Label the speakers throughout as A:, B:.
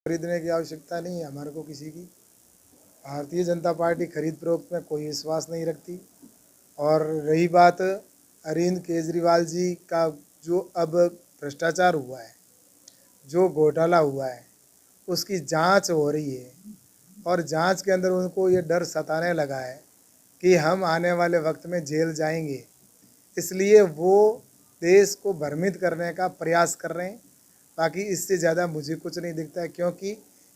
A: खरीदने की आवश्यकता नहीं है हमारे को किसी की। भारतीय जनता पार्टी खरीद फरोख्त में कोई विश्वास नहीं रखती। और रही बात अरविंद केजरीवाल जी का, जो अब भ्रष्टाचार हुआ है, जो घोटाला हुआ है, उसकी जांच हो रही है और जांच के अंदर उनको ये डर सताने लगा है कि हम आने वाले वक्त में जेल जाएंगे, इसलिए वो देश को भ्रमित करने का प्रयास कर रहे हैं। बाकी इससे ज़्यादा मुझे कुछ नहीं दिखता है, क्योंकि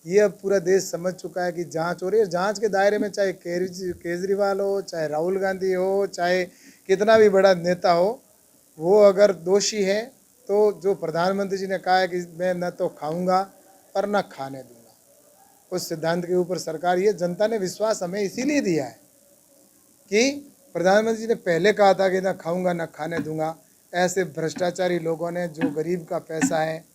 A: ये अब पूरा देश समझ चुका है कि जांच हो रही है। जांच के दायरे में चाहे केजरीवाल हो, चाहे राहुल गांधी हो, चाहे कितना भी बड़ा नेता हो, वो अगर दोषी है तो जो प्रधानमंत्री जी ने कहा है कि मैं न तो खाऊंगा और न खाने दूंगा, उस सिद्धांत के ऊपर सरकार, ये जनता ने विश्वास हमें इसीलिए दिया है कि प्रधानमंत्री जी ने पहले कहा था कि ना खाऊंगा ना खाने दूंगा। ऐसे भ्रष्टाचारी लोगों ने, जो गरीब का पैसा है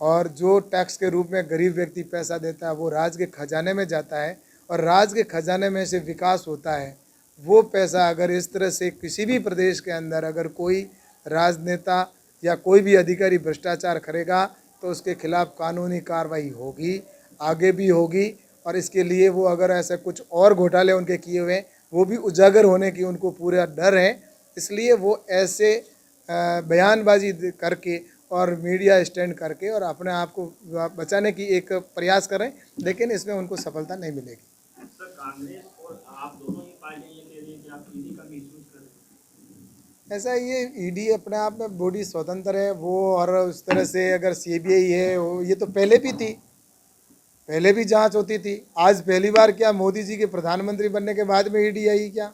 A: और जो टैक्स के रूप में गरीब व्यक्ति पैसा देता है, वो राज्य के खजाने में जाता है और राज्य के खजाने में से विकास होता है। वो पैसा अगर इस तरह से किसी भी प्रदेश के अंदर अगर कोई राजनेता या कोई भी अधिकारी भ्रष्टाचार करेगा तो उसके खिलाफ कानूनी कार्रवाई होगी, आगे भी होगी। और इसके लिए वो अगर ऐसे कुछ और घोटाले उनके किए हुए हैं, वो भी उजागर होने की उनको पूरा डर है, इसलिए वो ऐसे बयानबाजी करके और मीडिया स्टैंड करके और अपने आप को बचाने की एक प्रयास कर रहे हैं, लेकिन इसमें उनको सफलता नहीं मिलेगी।
B: सर, कांग्रेस और आप दोनों ही पार्टियां ये कह रही है कि आप ईडी का मिसयूज कर रहे हैं।
A: ऐसा ये ईडी अपने आप में बॉडी स्वतंत्र है वो, और उस तरह से अगर सीबीआई है वो, ये तो पहले भी थी, पहले भी जांच होती थी। आज पहली बार क्या मोदी जी के प्रधानमंत्री बनने के बाद में ईडी आई क्या,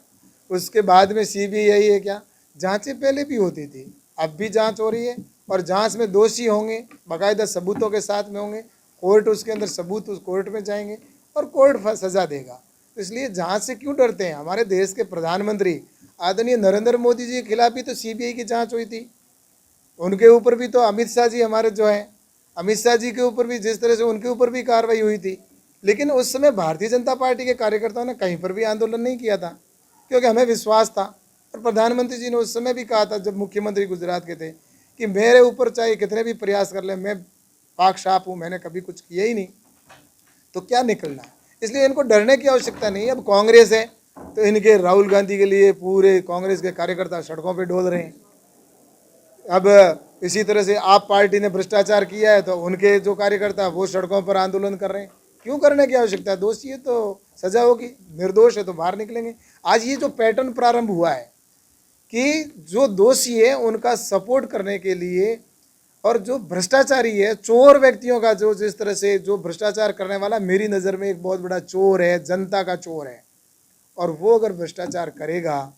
A: उसके बाद में सीबीआई है क्या? जांचें पहले भी होती थी, अब भी जांच हो रही है और जांच में दोषी होंगे, बाकायदा सबूतों के साथ में होंगे, कोर्ट उसके अंदर सबूत, उस कोर्ट में जाएंगे और कोर्ट सज़ा देगा। इसलिए जांच से क्यों डरते हैं? हमारे देश के प्रधानमंत्री आदरणीय नरेंद्र मोदी जी के खिलाफ भी तो सीबीआई की जांच हुई थी, उनके ऊपर भी तो अमित शाह जी हमारे जो हैं, अमित शाह जी के ऊपर भी जिस तरह से उनके ऊपर भी कार्रवाई हुई थी। लेकिन उस समय भारतीय जनता पार्टी के कार्यकर्ताओं ने कहीं पर भी आंदोलन नहीं किया था, क्योंकि हमें विश्वास था। और प्रधानमंत्री जी ने उस समय भी कहा था, जब मुख्यमंत्री गुजरात के थे, कि मेरे ऊपर चाहे कितने भी प्रयास कर ले, मैं पाक साफ हूँ, मैंने कभी कुछ किया ही नहीं, तो क्या निकलना है। इसलिए इनको डरने की आवश्यकता नहीं है। अब कांग्रेस है तो इनके राहुल गांधी के लिए पूरे कांग्रेस के कार्यकर्ता सड़कों पर डोल रहे हैं। अब इसी तरह से आप पार्टी ने भ्रष्टाचार किया है तो उनके जो कार्यकर्ता वो सड़कों पर आंदोलन कर रहे हैं। क्यों करने की आवश्यकता है? दोषी है तो सजा होगी, निर्दोष है तो बाहर निकलेंगे। आज ये जो पैटर्न प्रारंभ हुआ है कि जो दोषी है उनका सपोर्ट करने के लिए, और जो भ्रष्टाचारी है, चोर व्यक्तियों का, जो जिस तरह से जो भ्रष्टाचार करने वाला मेरी नज़र में एक बहुत बड़ा चोर है, जनता का चोर है, और वो अगर भ्रष्टाचार करेगा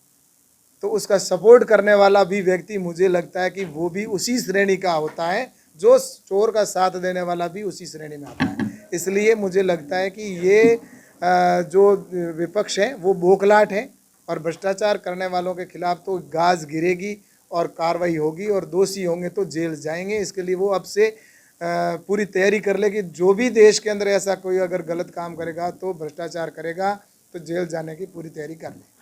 A: तो उसका सपोर्ट करने वाला भी व्यक्ति, मुझे लगता है कि वो भी उसी श्रेणी का होता है, जो चोर का साथ देने वाला भी उसी श्रेणी में आता है। इसलिए मुझे लगता है कि ये जो विपक्ष है वो बौखलाहट है, और भ्रष्टाचार करने वालों के खिलाफ तो गाज गिरेगी और कार्रवाई होगी, और दोषी होंगे तो जेल जाएंगे। इसके लिए वो अब से पूरी तैयारी कर ले कि जो भी देश के अंदर ऐसा कोई अगर गलत काम करेगा, तो भ्रष्टाचार करेगा, तो जेल जाने की पूरी तैयारी कर ले।